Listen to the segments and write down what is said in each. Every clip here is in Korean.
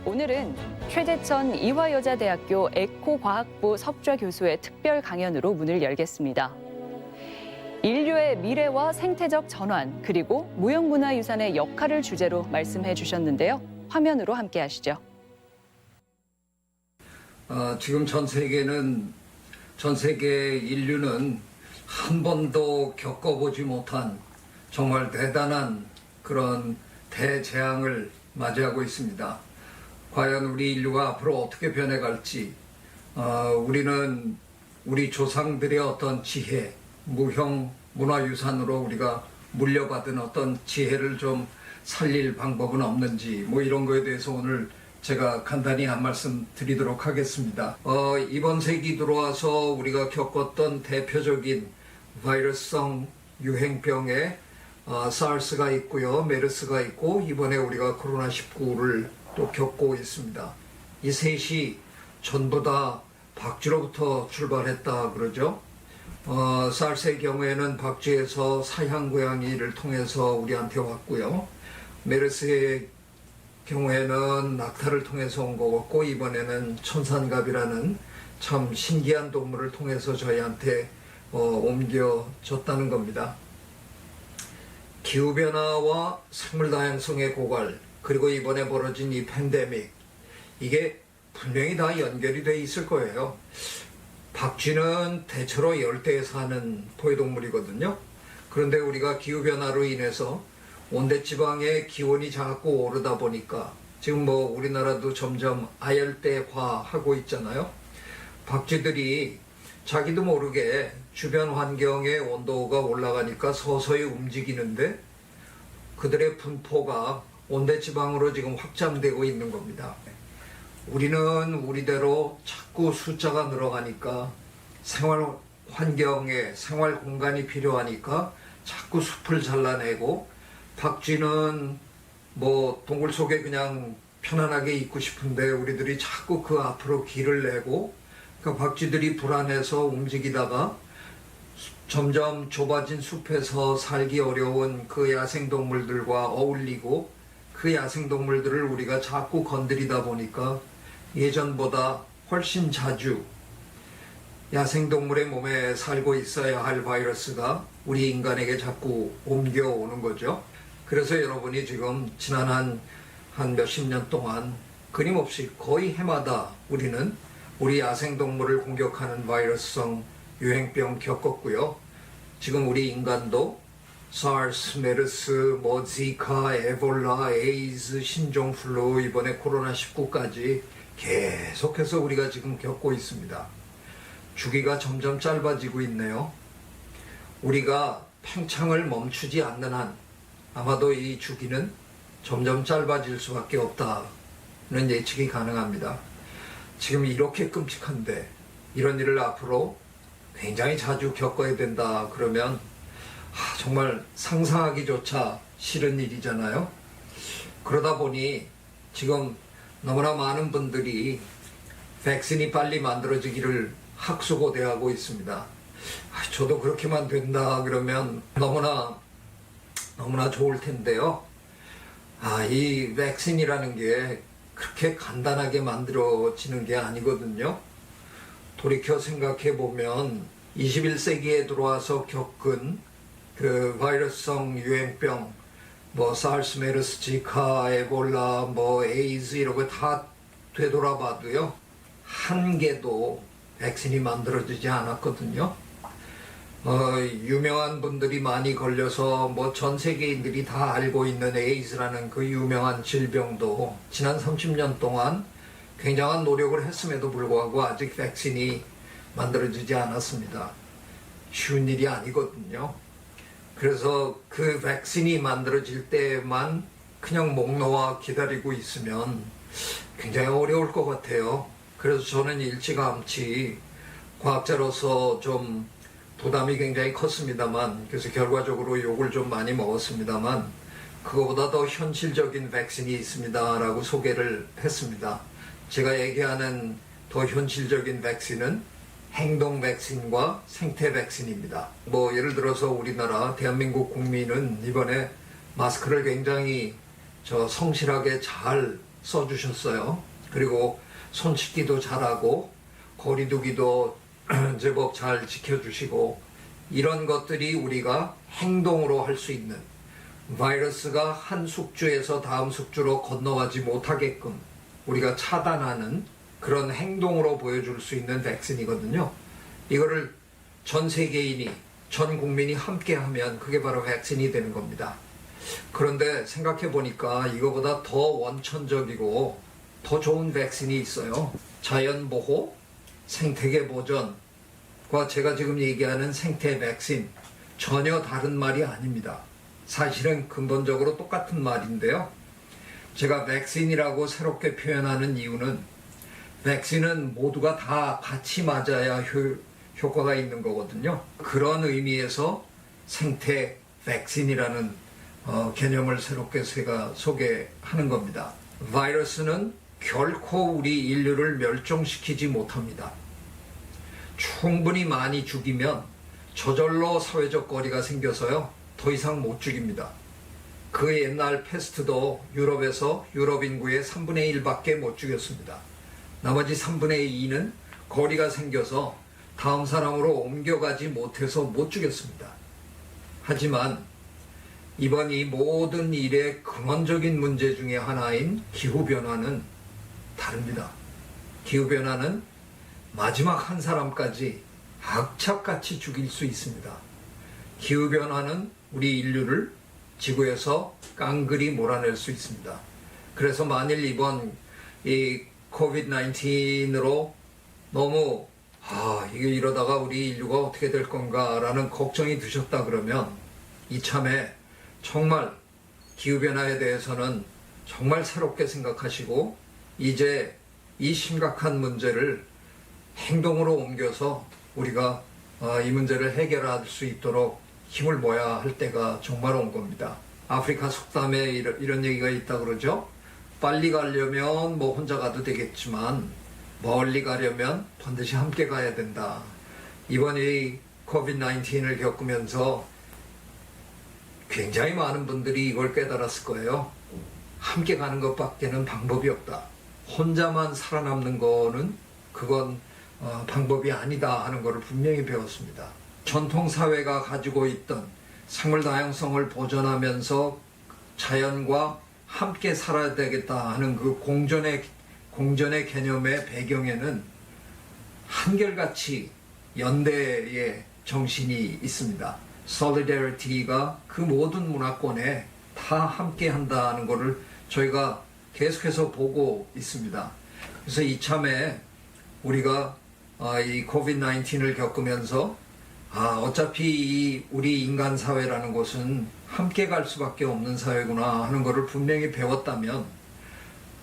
오늘은 최재천 이화여자대학교 에코과학부 석좌 교수의 특별 강연으로 문을 열겠습니다. 인류의 미래와 생태적 전환, 그리고 무형문화유산의 역할을 주제로 말씀해 주셨는데요. 화면으로 함께 하시죠. 지금 전 세계 인류는 한 번도 겪어보지 못한 정말 대단한 그런 대재앙을 맞이하고 있습니다. 과연 우리 인류가 앞으로 어떻게 변해갈지, 우리는 우리 조상들의 어떤 지혜, 무형 문화유산으로 우리가 물려받은 어떤 지혜를 좀 살릴 방법은 없는지, 이런 거에 대해서 오늘 제가 간단히 한 말씀 드리도록 하겠습니다. 이번 세기 들어와서 우리가 겪었던 대표적인 바이러스성 유행병에 사르스가 있고요, 메르스가 있고, 이번에 우리가 코로나19를 또 겪고 있습니다. 이 셋이 전부 다 박쥐로부터 출발했다 그러죠. 사르스의 경우에는 박쥐에서 사양 고양이를 통해서 우리한테 왔고요. 메르스의 경우에는 낙타를 통해서 온 것 같고, 이번에는 천산갑이라는 참 신기한 동물을 통해서 저희한테 옮겨졌다는 겁니다. 기후변화와 생물다양성의 고갈, 그리고 이번에 벌어진 이 팬데믹, 이게 분명히 다 연결이 돼 있을 거예요. 박쥐는 대체로 열대에 사는 포유동물이거든요. 그런데 우리가 기후변화로 인해서 온대지방의 기온이 자꾸 오르다 보니까 지금 우리나라도 점점 아열대화하고 있잖아요. 박쥐들이 자기도 모르게 주변 환경의 온도가 올라가니까 서서히 움직이는데 그들의 분포가 온대지방으로 지금 확장되고 있는 겁니다. 우리는 우리대로 자꾸 숫자가 늘어가니까 생활 환경에 생활 공간이 필요하니까 자꾸 숲을 잘라내고, 박쥐는 동굴 속에 그냥 편안하게 있고 싶은데 우리들이 자꾸 그 앞으로 길을 내고, 그 박쥐들이 불안해서 움직이다가 점점 좁아진 숲에서 살기 어려운 그 야생동물들과 어울리고, 그 야생동물들을 우리가 자꾸 건드리다 보니까 예전보다 훨씬 자주 야생동물의 몸에 살고 있어야 할 바이러스가 우리 인간에게 자꾸 옮겨오는 거죠. 그래서 여러분이 지금 지난 한 몇십 년 동안 끊임없이 거의 해마다 우리는 우리 야생동물을 공격하는 바이러스성 유행병 겪었고요. 지금 우리 인간도 사르스, 메르스, 지카, 에볼라, 에이즈, 신종플루, 이번에 코로나19까지 계속해서 우리가 지금 겪고 있습니다. 주기가 점점 짧아지고 있네요. 우리가 팽창을 멈추지 않는 한 아마도 이 주기는 점점 짧아질 수밖에 없다는 예측이 가능합니다. 지금 이렇게 끔찍한데 이런 일을 앞으로 굉장히 자주 겪어야 된다 그러면 정말 상상하기조차 싫은 일이잖아요. 그러다 보니 지금 너무나 많은 분들이 백신이 빨리 만들어지기를 학수고대하고 있습니다. 저도 그렇게만 된다 그러면 너무나 좋을 텐데요. 이 백신이라는 게 그렇게 간단하게 만들어지는 게 아니거든요. 돌이켜 생각해 보면 21세기에 들어와서 겪은 그 바이러스성 유행병, 사르스, 메르스, 지카, 에볼라, 에이즈 이런 거 다 되돌아봐도요, 한 개도 백신이 만들어지지 않았거든요. 유명한 분들이 많이 걸려서 전 세계인들이 다 알고 있는 에이즈라는 그 유명한 질병도 지난 30년 동안 굉장한 노력을 했음에도 불구하고 아직 백신이 만들어지지 않았습니다. 쉬운 일이 아니거든요. 그래서 그 백신이 만들어질 때만 그냥 목 놓아 기다리고 있으면 굉장히 어려울 것 같아요. 그래서 저는 일찌감치 과학자로서 좀 부담이 굉장히 컸습니다만, 그래서 결과적으로 욕을 좀 많이 먹었습니다만, 그거보다 더 현실적인 백신이 있습니다라고 소개를 했습니다. 제가 얘기하는 더 현실적인 백신은 행동 백신과 생태 백신입니다. 예를 들어서 우리나라 대한민국 국민은 이번에 마스크를 굉장히 성실하게 잘 써주셨어요. 그리고 손 씻기도 잘하고 거리두기도 제법 잘 지켜주시고 이런 것들이 우리가 행동으로 할 수 있는 바이러스가 한 숙주에서 다음 숙주로 건너가지 못하게끔 우리가 차단하는 그런 행동으로 보여줄 수 있는 백신이거든요. 이거를 전 세계인이 전 국민이 함께 하면 그게 바로 백신이 되는 겁니다. 그런데 생각해 보니까 이거보다 더 원천적이고 더 좋은 백신이 있어요. 자연 보호, 생태계 보전과 제가 지금 얘기하는 생태 백신 전혀 다른 말이 아닙니다. 사실은 근본적으로 똑같은 말인데요. 제가 백신이라고 새롭게 표현하는 이유는 백신은 모두가 다 같이 맞아야 효과가 있는 거거든요. 그런 의미에서 생태 백신이라는 개념을 새롭게 제가 소개하는 겁니다. 바이러스는 결코 우리 인류를 멸종시키지 못합니다. 충분히 많이 죽이면 저절로 사회적 거리가 생겨서요. 더 이상 못 죽입니다. 그 옛날 패스트도 유럽에서 유럽 인구의 3분의 1밖에 못 죽였습니다. 나머지 3분의 2는 거리가 생겨서 다음 사람으로 옮겨가지 못해서 못 죽였습니다. 하지만 이번 이 모든 일의 근원적인 문제 중에 하나인 기후변화는 다릅니다. 기후변화는 마지막 한 사람까지 악착같이 죽일 수 있습니다. 기후변화는 우리 인류를 지구에서 깡그리 몰아낼 수 있습니다. 그래서 만일 이번 이 코비드-19으로 너무 이게 이러다가 우리 인류가 어떻게 될 건가 라는 걱정이 드셨다 그러면 이참에 정말 기후변화에 대해서는 정말 새롭게 생각하시고 이제 이 심각한 문제를 행동으로 옮겨서 우리가 이 문제를 해결할 수 있도록 힘을 모아야 할 때가 정말 온 겁니다. 아프리카 속담에 이런 얘기가 있다 그러죠. 빨리 가려면 뭐 혼자 가도 되겠지만 멀리 가려면 반드시 함께 가야 된다. 이번 이 코비드-19을 겪으면서 굉장히 많은 분들이 이걸 깨달았을 거예요. 함께 가는 것밖에는 방법이 없다. 혼자만 살아남는 거는 그건 방법이 아니다 하는 것을 분명히 배웠습니다. 전통사회가 가지고 있던 생물 다양성을 보존하면서 자연과 함께 살아야 되겠다 하는 그 공존의 개념의 배경에는 한결같이 연대의 정신이 있습니다. Solidarity가 그 모든 문화권에 다 함께 한다는 것을 저희가 계속해서 보고 있습니다. 그래서 이참에 우리가 이 코비드-19을 겪으면서 어차피 우리 인간 사회라는 곳은 함께 갈 수밖에 없는 사회구나 하는 것을 분명히 배웠다면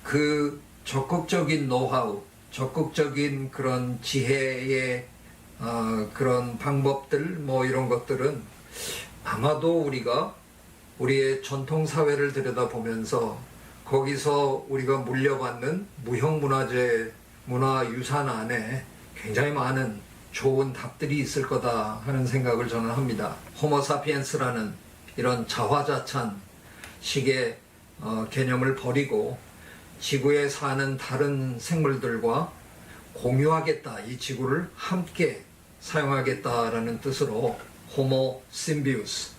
그 적극적인 노하우, 적극적인 그런 지혜의 그런 방법들 뭐 이런 것들은 아마도 우리가 우리의 전통 사회를 들여다보면서 거기서 우리가 물려받는 무형문화재 문화유산 안에 굉장히 많은 좋은 답들이 있을 거다 하는 생각을 저는 합니다. 호모사피엔스라는 이런 자화자찬 식의 개념을 버리고 지구에 사는 다른 생물들과 공유하겠다, 이 지구를 함께 사용하겠다라는 뜻으로 호모 심비우스,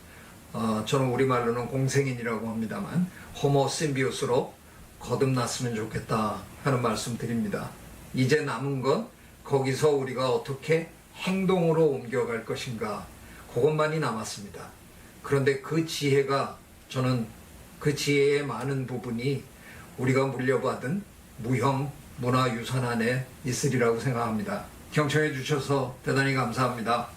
저는 우리말로는 공생인이라고 합니다만 호모 심비우스로 거듭났으면 좋겠다 하는 말씀 드립니다. 이제 남은 건 거기서 우리가 어떻게 행동으로 옮겨갈 것인가, 그것만이 남았습니다. 그런데 그 지혜가, 저는 그 지혜의 많은 부분이 우리가 물려받은 무형 문화유산 안에 있으리라고 생각합니다. 경청해 주셔서 대단히 감사합니다.